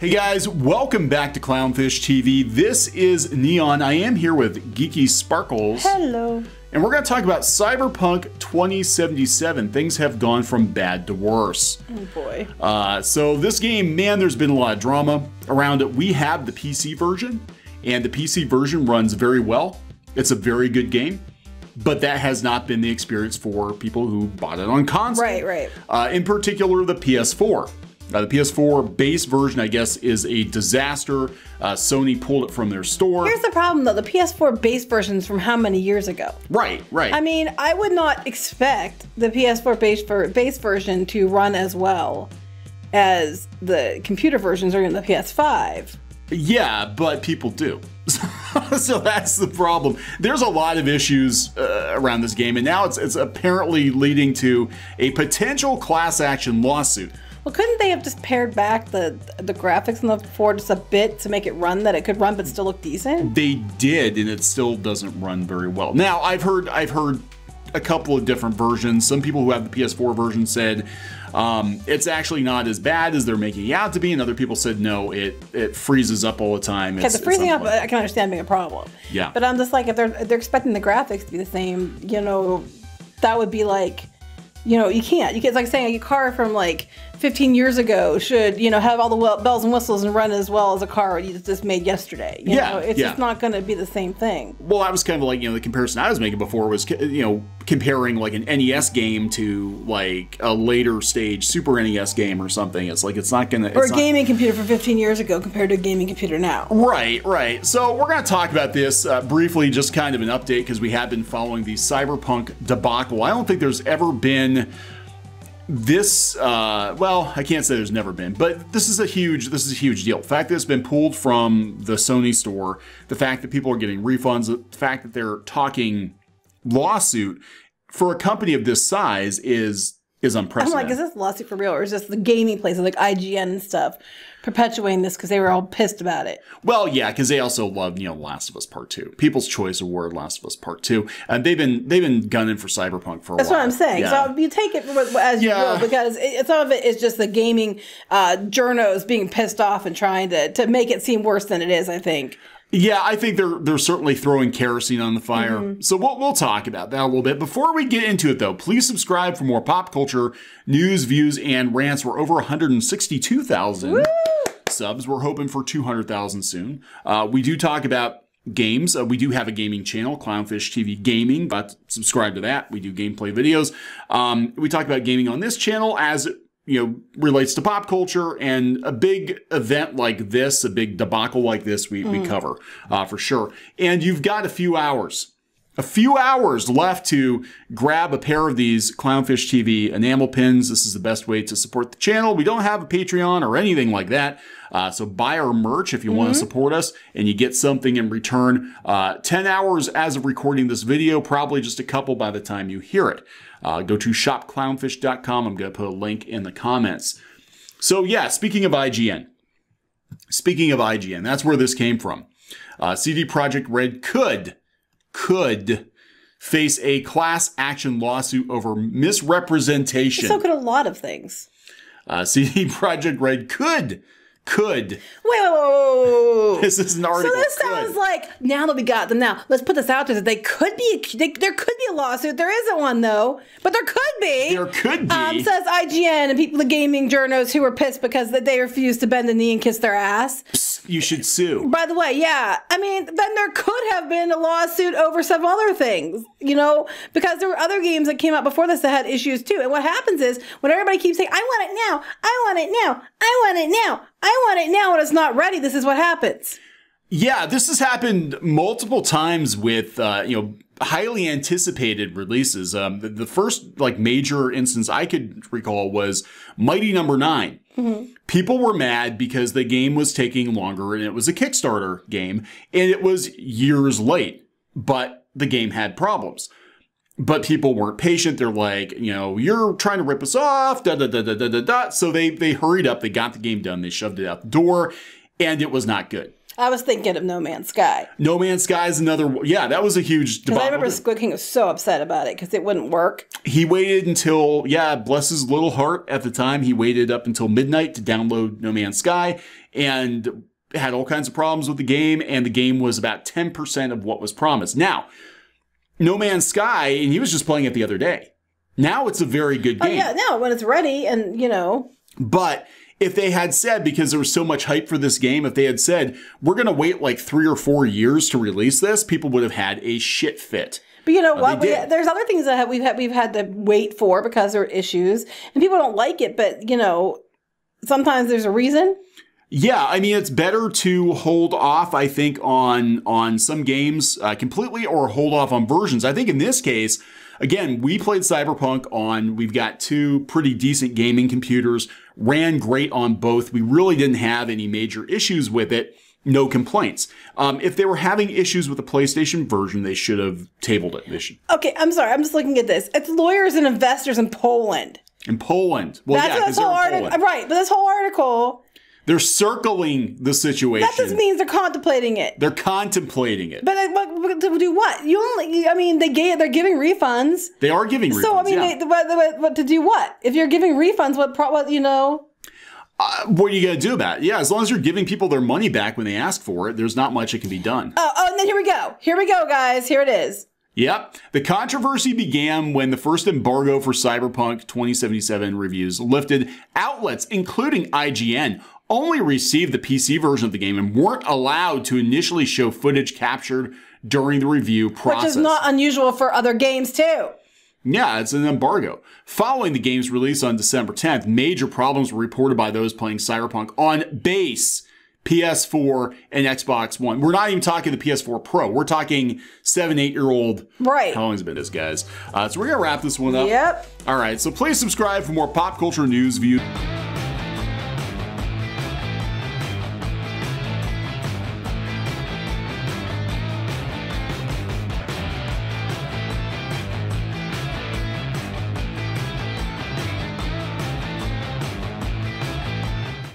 Hey guys, welcome back to Clownfish TV. This is Neon. I am here with Geeky Sparkles. Hello. And we're going to talk about Cyberpunk 2077. Things have gone from bad to worse. Oh boy. So this game, man, there's been a lot of drama around it. We have the PC version, and the PC version runs very well. It's a very good game. But that has not been the experience for people who bought it on console. Right. In particular, the PS4. The PS4 base version, I guess, is a disaster. Sony pulled it from their store. Here's the problem, though. The PS4 base version is from how many years ago? Right. I mean, I would not expect the PS4 base version to run as well as the computer versions or in the PS5. Yeah, but people do. So that's the problem. There's a lot of issues around this game, and now it's apparently leading to a potential class action lawsuit. Well, couldn't they have just pared back the graphics on the 4 just a bit to make it run, that it could run but still look decent? They did, and it still doesn't run very well. Now, I've heard a couple of different versions. Some people who have the PS4 version said it's actually not as bad as they're making it out to be, and other people said no, it freezes up all the time. Okay, the freezing up, I can understand being a problem. Yeah. But I'm just like, if they're expecting the graphics to be the same, you know, that would be like, you know, you can't. It's like saying a car from like 15 years ago should, you know, have all the bells and whistles and run as well as a car you just made yesterday. You know, it's just not going to be the same thing. Well, I was kind of like, you know, the comparison I was making before was, you know, comparing like an NES game to like a later stage Super NES game or something. It's like, it's not going to... Or a gaming computer from 15 years ago compared to a gaming computer now. Right. So we're going to talk about this briefly, just kind of an update, because we have been following the Cyberpunk debacle. I don't think there's ever been this, well, I can't say there's never been, but this is a huge deal. The fact that it's been pulled from the Sony store, the fact that people are getting refunds, the fact that they're talking lawsuit for a company of this size is unprecedented. I'm like, is this lawsuit for real, or is this the gaming places like IGN and stuff perpetuating this because they were all pissed about it? Well, yeah, because they also love, you know, Last of Us Part 2. People's Choice Award, Last of Us Part 2. And they've been gunning for Cyberpunk for a while. That's what I'm saying. Yeah. So you take it as you will, because some of it is just the gaming journos being pissed off and trying to make it seem worse than it is, I think. Yeah, I think they're certainly throwing kerosene on the fire. So we'll talk about that a little bit. Before we get into it, though, please subscribe for more pop culture news, views, and rants. We're over 162,000 subs. We're hoping for 200,000 soon. We do talk about games. We do have a gaming channel, Clownfish TV Gaming, but subscribe to that. We do gameplay videos. We talk about gaming on this channel as you know, relates to pop culture, and a big event like this, a big debacle like this, we cover for sure. And you've got a few hours left to grab a pair of these Clownfish TV enamel pins. This is the best way to support the channel. We don't have a Patreon or anything like that. So buy our merch if you want to support us, and you get something in return. 10 hours as of recording this video, probably just a couple by the time you hear it. Go to shopclownfish.com. I'm going to put a link in the comments. So yeah, speaking of IGN, that's where this came from. CD Projekt Red could face a class action lawsuit over misrepresentation. So could a lot of things. CD Projekt Red could. Wait. This is an article. So this sounds like, now that we got them, now let's put this out there that there could be a lawsuit. There isn't one though, but there could be. There could be. Says IGN and people, the gaming journos who were pissed because they refused to bend the knee and kiss their ass. Psst, you should sue. By the way, yeah. I mean, then there could have been a lawsuit over some other things, you know, because there were other games that came out before this that had issues too. And what happens is when everybody keeps saying, I want it now, I want it now, I want it now, I want it now, and it's not ready, this is what happens. Yeah, this has happened multiple times with, you know, highly anticipated releases. The first like major instance I could recall was Mighty Number 9. People were mad because the game was taking longer, and it was a Kickstarter game, and it was years late, but the game had problems. But people weren't patient. They're like, you know, you're trying to rip us off, da-da-da-da-da-da-da. So they hurried up, they got the game done, they shoved it out the door, and it was not good. I was thinking of No Man's Sky. No Man's Sky is another, yeah, that was a huge Because I debacle. remember Squid King was so upset about it because it wouldn't work. He waited until, yeah, bless his little heart at the time, he waited up until midnight to download No Man's Sky and had all kinds of problems with the game, and the game was about 10% of what was promised. Now, No Man's Sky, and he was just playing it the other day. Now it's a very good game. Oh, yeah, no, when it's ready and, you know. But if they had said, because there was so much hype for this game, if they had said, we're going to wait like 3 or 4 years to release this, people would have had a shit fit. But you know what? There's other things that we've had to wait for because there are issues, and people don't like it. But you know, sometimes there's a reason. Yeah, I mean, it's better to hold off, I think, on some games completely, or hold off on versions. I think in this case, again, we played Cyberpunk on, we've got 2 pretty decent gaming computers, ran great on both. We really didn't have any major issues with it. No complaints. If they were having issues with the PlayStation version, they should have tabled it. They should. Okay, I'm sorry. I'm just looking at this. It's lawyers and investors in Poland. In Poland. Well, That's yeah, what this whole article, right? But this whole article, they're circling the situation. that just means they're contemplating it. They're contemplating it. But to do what? You only, I mean, they're giving refunds. They are giving refunds. So I mean, yeah. but to do what? If you're giving refunds, what you know? What are you going to do about it? Yeah, as long as you're giving people their money back when they ask for it, there's not much that can be done. Oh, and then here we go. Here we go, guys. Here it is. Yep. The controversy began when the first embargo for Cyberpunk 2077 reviews lifted. Outlets, including IGN, only received the PC version of the game and weren't allowed to initially show footage captured during the review process. Which is not unusual for other games, too. Yeah, it's an embargo. Following the game's release on December 10th, major problems were reported by those playing Cyberpunk on base PS4 and Xbox One. We're not even talking the PS4 Pro. We're talking 7-8-year-old. Right. How long has it been this, guys? So we're going to wrap this one up. Yep. All right, so please subscribe for more pop culture news views.